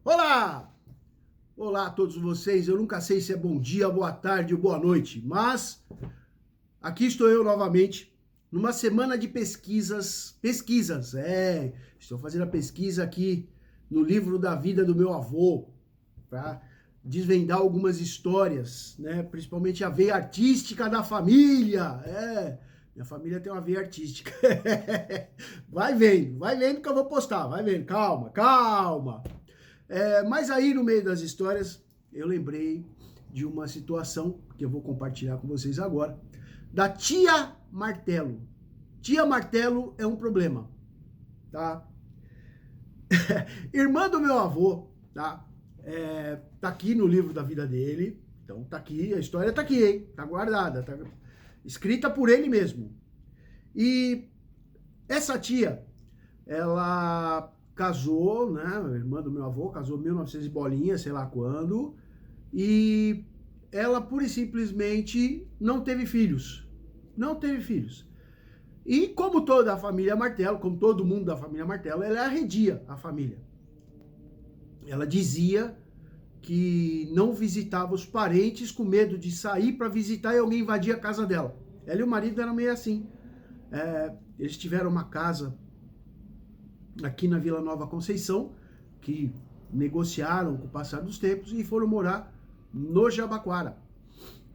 Olá! Olá a todos vocês. Eu nunca sei se é bom dia, boa tarde ou boa noite, mas aqui estou eu novamente numa semana de pesquisas. Estou fazendo a pesquisa aqui no livro da vida do meu avô, para desvendar algumas histórias, né? Principalmente a veia artística da família. Minha família tem uma veia artística. Vai vendo que eu vou postar, vai vendo. Calma. Mas aí, no meio das histórias, eu lembrei de uma situação que eu vou compartilhar com vocês agora, da tia Martelo. Tia Martelo é um problema, tá? Irmã do meu avô, tá? Tá aqui no livro da vida dele, então tá aqui, a história tá aqui, hein? Tá guardada, tá escrita por ele mesmo. E essa tia, ela casou, né? A irmã do meu avô casou em 1900 e bolinha, sei lá quando, e ela pura e simplesmente não teve filhos. Não teve filhos. E como toda a família Martelo, como todo mundo da família Martelo, ela arredia a família. Ela dizia que não visitava os parentes com medo de sair para visitar e alguém invadir a casa dela. Ela e o marido eram meio assim. Eles tiveram uma casa aqui na Vila Nova Conceição, que negociaram com o passar dos tempos e foram morar no Jabaquara,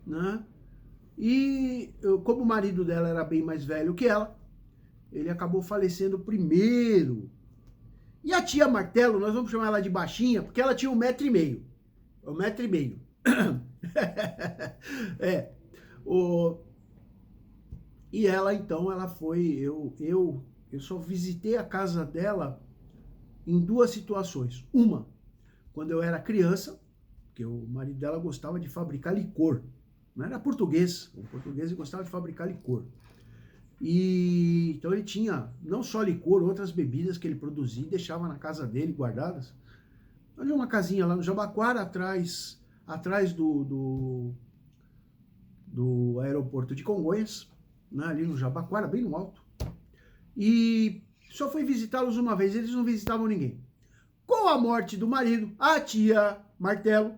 né? E como o marido dela era bem mais velho que ela, ele acabou falecendo primeiro. E a tia Martelo, nós vamos chamar ela de baixinha, porque ela tinha 1,5 m. 1,5 m. E ela, então, ela foi... Eu só visitei a casa dela em duas situações. Uma, quando eu era criança, porque o marido dela gostava de fabricar licor. Não era português, o português gostava de fabricar licor. E então ele tinha não só licor, outras bebidas que ele produzia e deixava na casa dele guardadas. Havia uma casinha lá no Jabaquara, atrás do aeroporto de Congonhas, né, ali no Jabaquara, bem no alto. E só fui visitá-los uma vez, eles não visitavam ninguém. Com a morte do marido, a tia Martelo,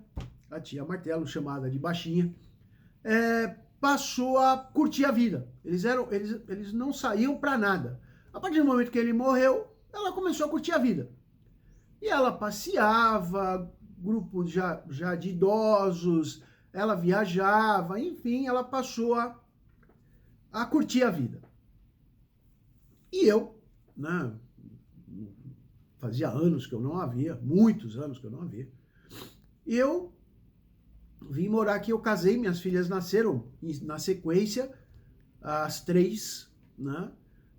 chamada de baixinha, passou a curtir a vida. Eles não saíam para nada. A partir do momento que ele morreu, ela começou a curtir a vida. E ela passeava, grupo já de idosos, ela viajava, enfim, ela passou a curtir a vida. E eu, né, fazia anos que eu não a via, muitos anos que eu não a via, e eu vim morar aqui, eu casei, minhas filhas nasceram na sequência, as 3, né,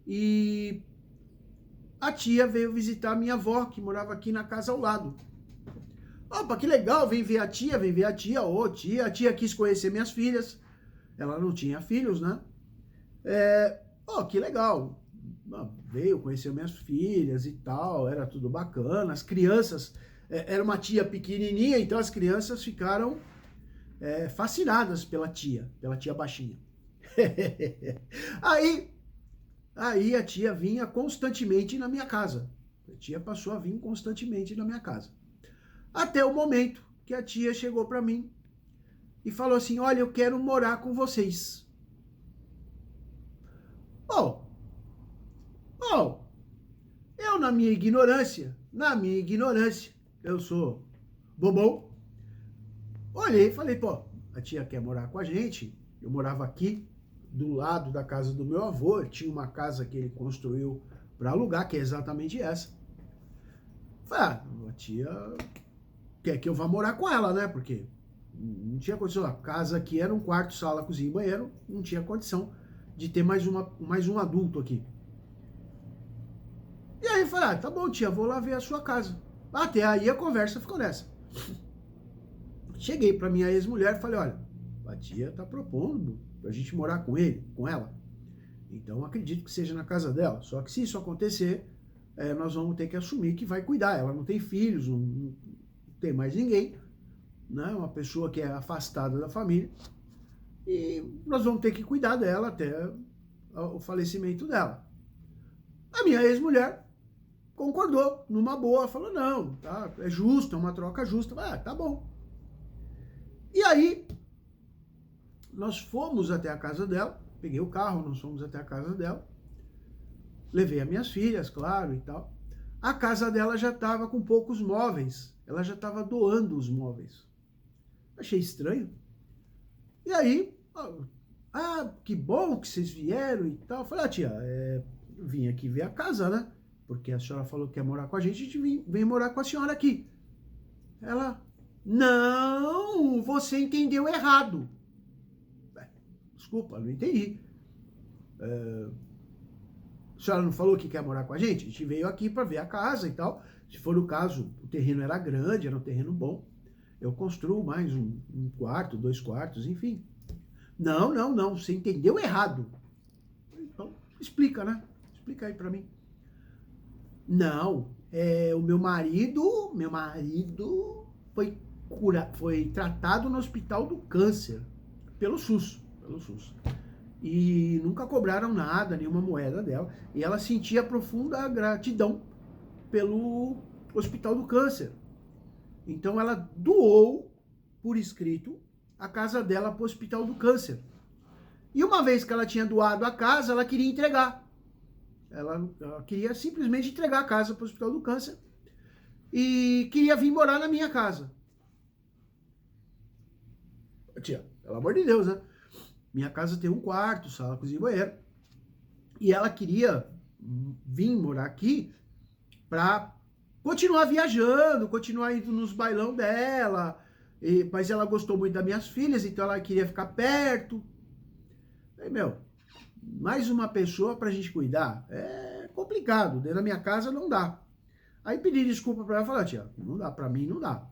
e a tia veio visitar a minha avó, que morava aqui na casa ao lado. Opa, que legal, vem ver a tia, a tia quis conhecer minhas filhas, ela não tinha filhos, né, que legal, veio conhecer minhas filhas e tal, era tudo bacana, as crianças, era uma tia pequenininha, então as crianças ficaram fascinadas pela tia baixinha. Aí a tia vinha constantemente na minha casa, a tia passou a vir constantemente na minha casa, até o momento que a tia chegou para mim e falou assim, olha, eu quero morar com vocês. Eu na minha ignorância, eu sou bobão, olhei e falei, a tia quer morar com a gente, eu morava aqui, do lado da casa do meu avô, ele tinha uma casa que ele construiu para alugar, que é exatamente essa. Falei, a tia quer que eu vá morar com ela, né, porque não tinha condição, a casa aqui era um quarto, sala, cozinha e banheiro, não tinha condição de ter mais um adulto aqui. E aí eu falei, tá bom, tia, vou lá ver a sua casa. Até aí a conversa ficou nessa. Cheguei pra minha ex-mulher e falei, olha, a tia tá propondo pra gente morar com ela. Então acredito que seja na casa dela. Só que se isso acontecer, nós vamos ter que assumir que vai cuidar. Ela não tem filhos, não tem mais ninguém, né? Uma pessoa que é afastada da família. E nós vamos ter que cuidar dela até o falecimento dela. A minha ex-mulher concordou, numa boa, falou, não, tá, é justo, é uma troca justa. Ah, tá bom. E aí, nós fomos até a casa dela, peguei o carro, nós fomos até a casa dela, levei as minhas filhas, claro, e tal. A casa dela já estava com poucos móveis, ela já estava doando os móveis. Achei estranho. E aí, que bom que vocês vieram e tal. Eu falei, tia, vim aqui ver a casa, né? Porque a senhora falou que quer morar com a gente vem morar com a senhora aqui. Ela, não, você entendeu errado. Desculpa, não entendi. A senhora não falou que quer morar com a gente? A gente veio aqui para ver a casa e tal. Se for o caso, o terreno era grande, era um terreno bom. Eu construo mais um quarto, 2 quartos, enfim. Não, você entendeu errado. Então, explica, né? Explica aí para mim. Não, o meu marido foi tratado no Hospital do Câncer, pelo SUS. E nunca cobraram nada, nenhuma moeda dela. E ela sentia profunda gratidão pelo Hospital do Câncer. Então ela doou, por escrito, a casa dela para o Hospital do Câncer. E uma vez que ela tinha doado a casa, ela queria entregar. Ela queria simplesmente entregar a casa para o Hospital do Câncer. E queria vir morar na minha casa. Tia, pelo amor de Deus, né? Minha casa tem um quarto, sala, cozinha e banheiro. E ela queria vir morar aqui para continuar viajando, continuar indo nos bailão dela. Mas ela gostou muito das minhas filhas, então ela queria ficar perto. Aí, mais uma pessoa pra gente cuidar é complicado. Dentro da minha casa não dá. Aí pedi desculpa pra ela e falei, tia, não dá, pra mim não dá.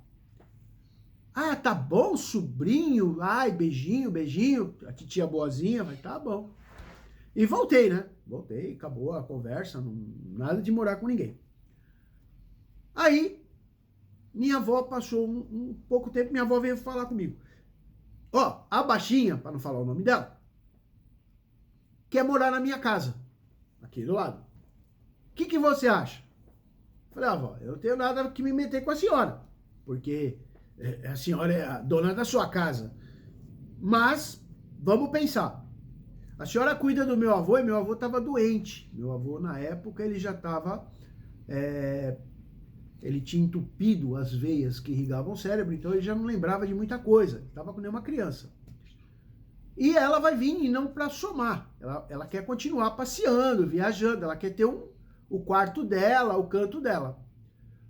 Ah, tá bom, sobrinho. Ai, beijinho. A titia boazinha, mas tá bom. E voltei, né? Voltei, acabou a conversa, nada de morar com ninguém. Aí, minha avó passou um pouco tempo, minha avó veio falar comigo. A baixinha, para não falar o nome dela, quer morar na minha casa, aqui do lado. O que você acha? Falei, avó, eu não tenho nada que me meter com a senhora, porque a senhora é a dona da sua casa. Mas, vamos pensar. A senhora cuida do meu avô e meu avô estava doente. Meu avô, na época, ele já estava... ele tinha entupido as veias que irrigavam o cérebro, então ele já não lembrava de muita coisa. Estava com nenhuma criança. E ela vai vir e não para somar. Ela quer continuar passeando, viajando. Ela quer ter o quarto dela, o canto dela.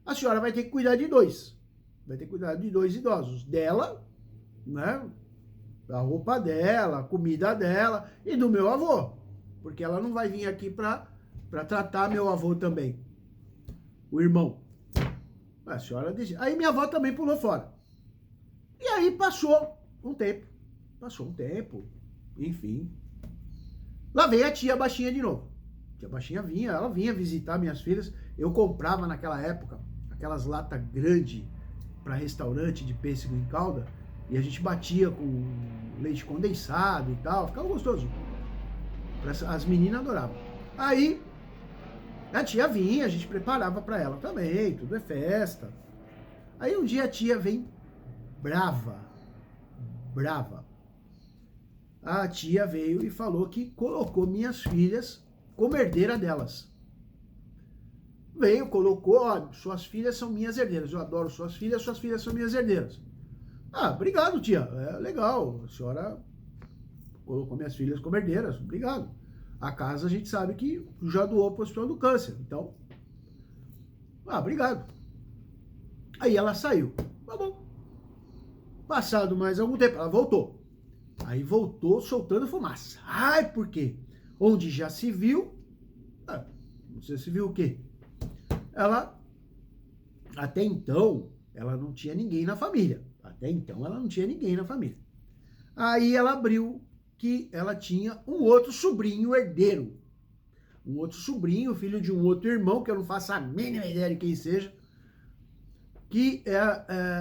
A senhora vai ter que cuidar de 2. Vai ter que cuidar de 2 idosos. Dela, né? A roupa dela, a comida dela e do meu avô. Porque ela não vai vir aqui para tratar meu avô também. O irmão. A senhora disse. Aí minha avó também pulou fora. E aí passou um tempo, enfim. Lá veio a tia baixinha de novo. A tia baixinha ela vinha visitar minhas filhas. Eu comprava naquela época aquelas latas grandes para restaurante de pêssego em calda e a gente batia com leite condensado e tal, ficava gostoso. As meninas adoravam. Aí a tia vinha, a gente preparava para ela também, tudo é festa. Aí um dia a tia vem brava. A tia veio e falou que colocou minhas filhas como herdeira delas. Colocou, suas filhas são minhas herdeiras. Eu adoro suas filhas são minhas herdeiras. Ah, obrigado, tia. É legal. A senhora colocou minhas filhas como herdeiras. Obrigado. A casa a gente sabe que já doou para o Hospital do Câncer. Então, obrigado. Aí ela saiu. Tá bom. Passado mais algum tempo, ela voltou. Aí voltou soltando fumaça. Ai, por quê? Onde já se viu... Você se viu o quê? Até então, ela não tinha ninguém na família. Aí ela abriu que ela tinha um outro sobrinho herdeiro. Um outro sobrinho, filho de um outro irmão, que eu não faço a mínima ideia de quem seja, que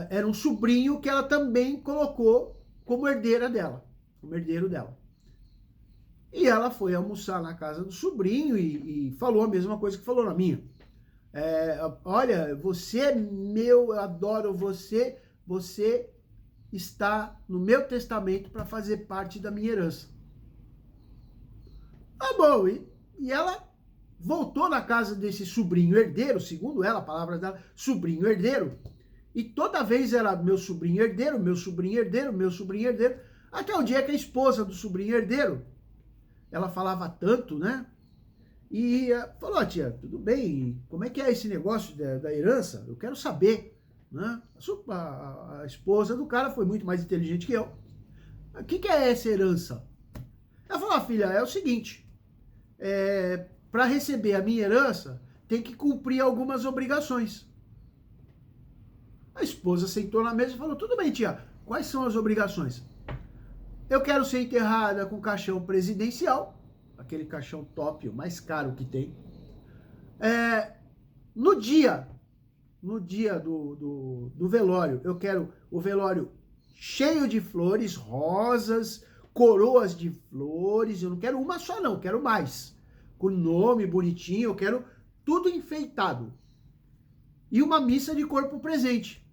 era um sobrinho que ela também colocou como herdeiro dela. E ela foi almoçar na casa do sobrinho e falou a mesma coisa que falou na minha. Olha, você é meu, eu adoro você, você está no meu testamento para fazer parte da minha herança. Tá bom, e ela voltou na casa desse sobrinho herdeiro, segundo ela, a palavra dela, sobrinho herdeiro, e toda vez era meu sobrinho herdeiro, meu sobrinho herdeiro, meu sobrinho herdeiro, até o dia que a esposa do sobrinho herdeiro, ela falava tanto, né? E falou, tia, tudo bem, como é que é esse negócio da herança? Eu quero saber, né? A esposa do cara foi muito mais inteligente que eu. O que é essa herança? Ela falou, filha, é o seguinte, para receber a minha herança, tem que cumprir algumas obrigações. A esposa sentou na mesa e falou, tudo bem, tia, quais são as obrigações? Eu quero ser enterrada com caixão presidencial, aquele caixão top, o mais caro que tem. No dia do velório, eu quero o velório cheio de flores, rosas, coroas de flores, eu não quero uma só não, eu quero mais. Com nome bonitinho, eu quero tudo enfeitado. E uma missa de corpo presente.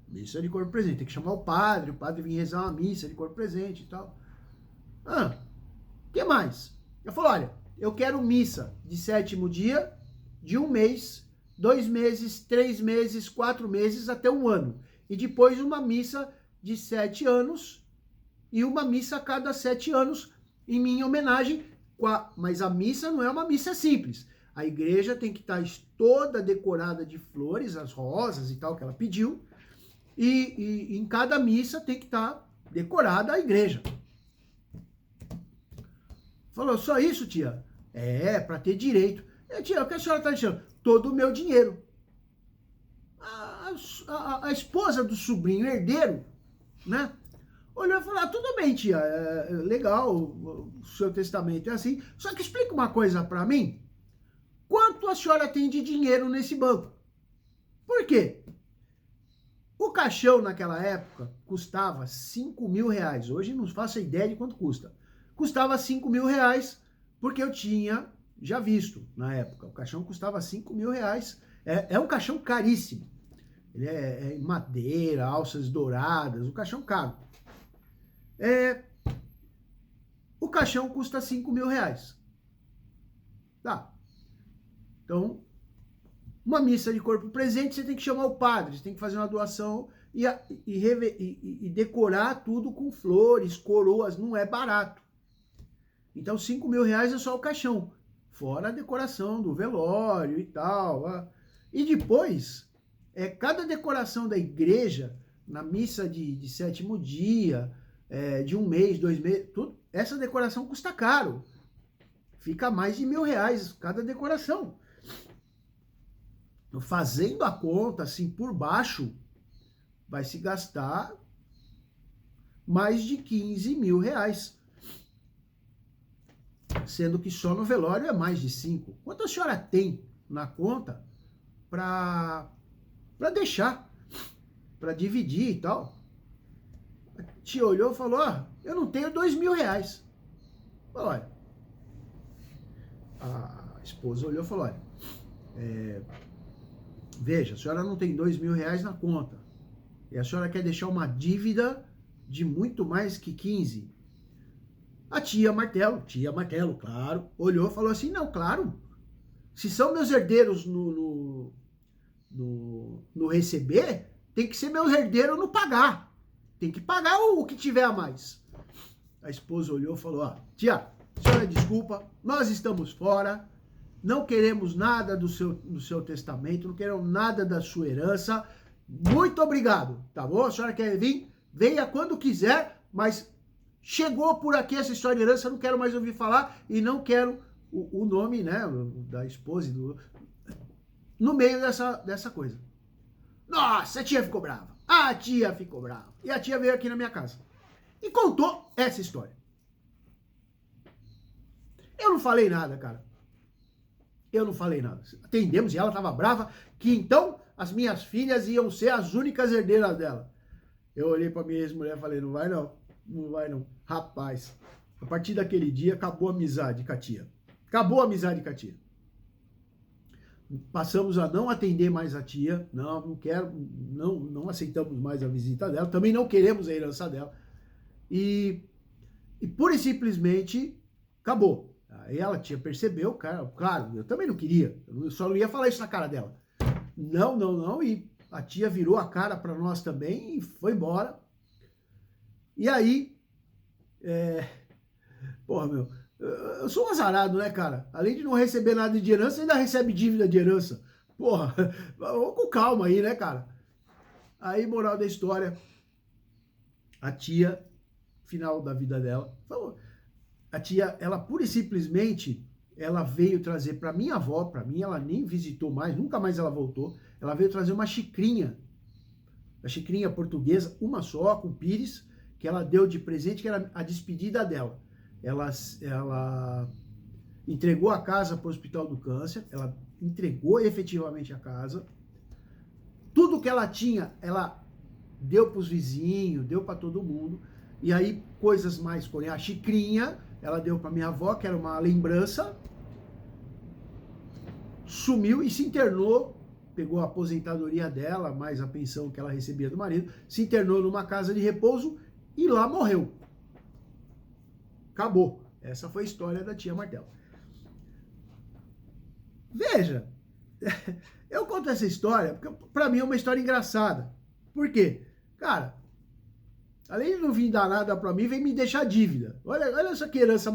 Missa de corpo presente, tem que chamar o padre vir rezar uma missa de corpo presente e tal. O que mais? Eu falo, olha, eu quero missa de 7º dia, de 1 mês, 2 meses, 3 meses, 4 meses, até 1 ano. E depois uma missa de 7 anos e uma missa a cada 7 anos em minha homenagem. Mas a missa não é uma missa simples. A igreja tem que estar toda decorada de flores, as rosas e tal que ela pediu. E em cada missa tem que estar decorada a igreja. Falou, só isso, tia? Para ter direito. Tia, o que a senhora está dizendo? Todo o meu dinheiro. A esposa do sobrinho herdeiro, né? Olhou e falou, tudo bem, tia, legal, o seu testamento é assim, só que explica uma coisa para mim, quanto a senhora tem de dinheiro nesse banco? Por quê? O caixão naquela época custava R$5.000, hoje não faço ideia de quanto custa. Custava R$5.000, porque eu tinha já visto na época, o caixão custava R$5.000, é um caixão caríssimo, ele é em madeira, alças douradas, um caixão caro. O caixão custa R$5.000. Tá. Então, uma missa de corpo presente, você tem que chamar o padre, você tem que fazer uma doação e decorar tudo com flores, coroas, não é barato. Então, R$5.000 é só o caixão, fora a decoração do velório e tal. E depois, cada decoração da igreja, na missa de 7º dia, de 1 mês, 2 meses, tudo, essa decoração custa caro. Fica mais de R$1.000 cada decoração. Fazendo a conta, assim, por baixo, vai se gastar mais de R$15.000. Sendo que só no velório é mais de 5. Quanto a senhora tem na conta para deixar, para dividir e tal? A tia olhou e falou, eu não tenho R$2.000. Falou, olha, a esposa olhou e falou, olha, veja, a senhora não tem R$2.000 na conta, e a senhora quer deixar uma dívida de muito mais que 15. A tia Martelo, claro, olhou e falou assim, não, claro, se são meus herdeiros no receber, tem que ser meus herdeiros no pagar. Tem que pagar o que tiver a mais. A esposa olhou e falou, tia, senhora desculpa, nós estamos fora, não queremos nada do seu testamento, não queremos nada da sua herança, muito obrigado, tá bom? A senhora quer vir? Venha quando quiser, mas chegou por aqui essa história de herança, eu não quero mais ouvir falar e não quero o nome, né, da esposa no meio dessa coisa. Nossa, a tia ficou brava. E a tia veio aqui na minha casa e contou essa história. Eu não falei nada, cara. Eu não falei nada. Atendemos e ela estava brava que então as minhas filhas iam ser as únicas herdeiras dela. Eu olhei para minha ex-mulher e falei, não vai não. Não vai não. Rapaz, a partir daquele dia acabou a amizade com a tia. Acabou a amizade com a tia. passamos a não atender mais a tia, não quero, não aceitamos mais a visita dela, também não queremos a herança dela. E pura e simplesmente acabou. Aí ela tia percebeu, cara, claro, eu também não queria, eu só não ia falar isso na cara dela. Não, e a tia virou a cara para nós também e foi embora. E aí, porra, meu, eu sou um azarado, né, cara? Além de não receber nada de herança, ainda recebe dívida de herança. Porra, vamos com calma aí, né, cara? Aí, moral da história, a tia, final da vida dela, a tia, ela pura e simplesmente, ela veio trazer para minha avó, para mim, ela nem visitou mais, nunca mais ela voltou, ela veio trazer uma xicrinha portuguesa, uma só, com pires, que ela deu de presente, que era a despedida dela. Ela entregou a casa para o Hospital do Câncer, ela entregou efetivamente a casa, tudo que ela tinha, ela deu para os vizinhos, deu para todo mundo, e aí coisas mais, porém, a xicrinha, ela deu para minha avó, que era uma lembrança, sumiu e se internou, pegou a aposentadoria dela, mais a pensão que ela recebia do marido, se internou numa casa de repouso e lá morreu. Acabou. Essa foi a história da tia Martelo. Veja, eu conto essa história porque pra mim é uma história engraçada. Por quê? Cara, além de não vir dar nada pra mim, vem me deixar dívida. Olha essa que herança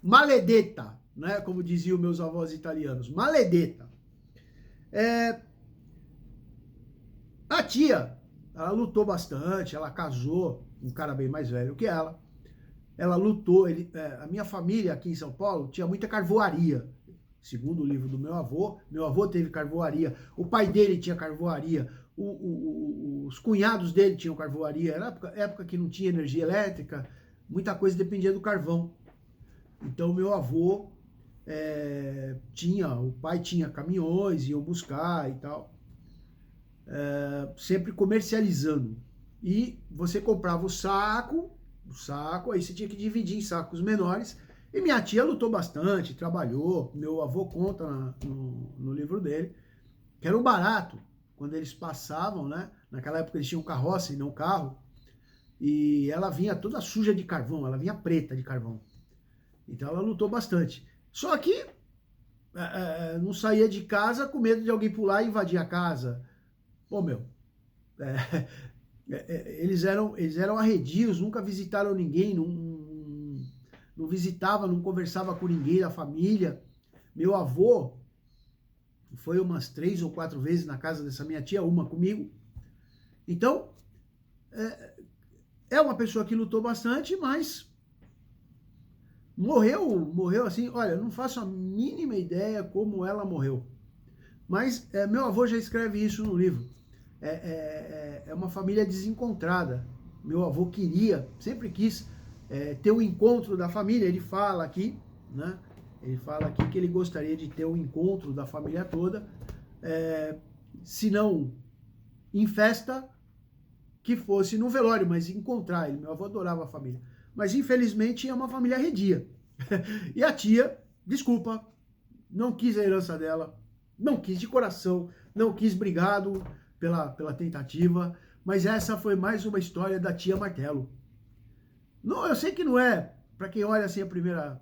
maledetta, né? Como diziam meus avós italianos. Maledetta. A tia, ela lutou bastante, ela casou, um cara bem mais velho que ela. Ela lutou, a minha família aqui em São Paulo tinha muita carvoaria. Segundo o livro do meu avô teve carvoaria, o pai dele tinha carvoaria, os cunhados dele tinham carvoaria. Era época que não tinha energia elétrica, muita coisa dependia do carvão. Então meu avô o pai tinha caminhões, iam buscar e tal, sempre comercializando. E você comprava o saco, aí você tinha que dividir em sacos menores. E minha tia lutou bastante, trabalhou. Meu avô conta no livro dele que era um barato quando eles passavam, né? Naquela época eles tinham carroça e não carro. E ela vinha toda suja de carvão, ela vinha preta de carvão. Então ela lutou bastante. Só que não saía de casa com medo de alguém pular e invadir a casa. Pô, meu, eles eram arredios, nunca visitaram ninguém, não visitava, não conversava com ninguém da família. Meu avô foi umas 3 ou 4 vezes na casa dessa minha tia, uma comigo. Então, é uma pessoa que lutou bastante, mas morreu assim, olha, eu não faço a mínima ideia como ela morreu. Mas meu avô já escreve isso no livro. É uma família desencontrada. Meu avô sempre quis ter um encontro da família. Ele fala aqui, né? Ele fala aqui que ele gostaria de ter um encontro da família toda, se não em festa, que fosse no velório, mas encontrar ele. Meu avô adorava a família. Mas infelizmente é uma família arredia. E a tia, desculpa, não quis a herança dela, não quis de coração, não quis, obrigado pela tentativa, mas essa foi mais uma história da tia Martelo. Não, eu sei que não é, para quem olha assim a primeira,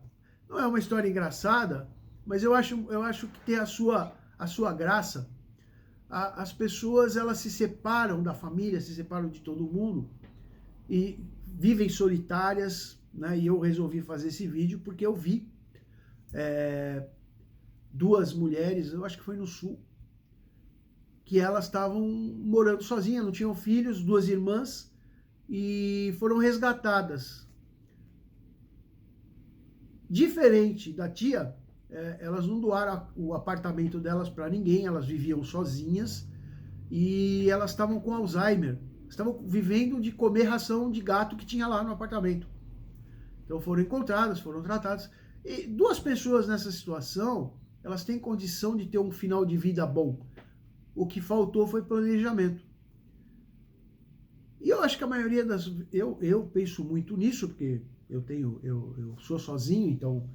não é uma história engraçada, mas eu acho que tem a sua graça. As pessoas, elas se separam da família, se separam de todo mundo e vivem solitárias, né? E eu resolvi fazer esse vídeo porque eu vi 2 mulheres, eu acho que foi no Sul, que elas estavam morando sozinhas, não tinham filhos, 2 irmãs, e foram resgatadas. Diferente da tia, elas não doaram o apartamento delas para ninguém, elas viviam sozinhas e elas estavam com Alzheimer, estavam vivendo de comer ração de gato que tinha lá no apartamento. Então foram encontradas, foram tratadas. E 2 pessoas nessa situação, elas têm condição de ter um final de vida bom. O que faltou foi planejamento. E eu acho que a maioria das... Eu penso muito nisso, porque eu sou sozinho, então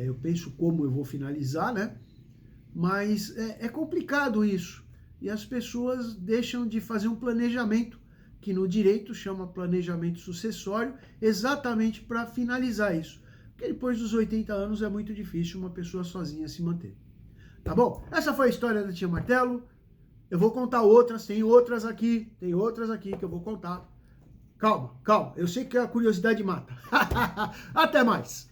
eu penso como eu vou finalizar, né? Mas é complicado isso. E as pessoas deixam de fazer um planejamento, que no direito chama planejamento sucessório, exatamente para finalizar isso. Porque depois dos 80 anos é muito difícil uma pessoa sozinha se manter. Tá bom? Essa foi a história da tia Martelo. Eu vou contar outras, tem outras aqui que eu vou contar. Calma, calma. Eu sei que a curiosidade mata. Até mais!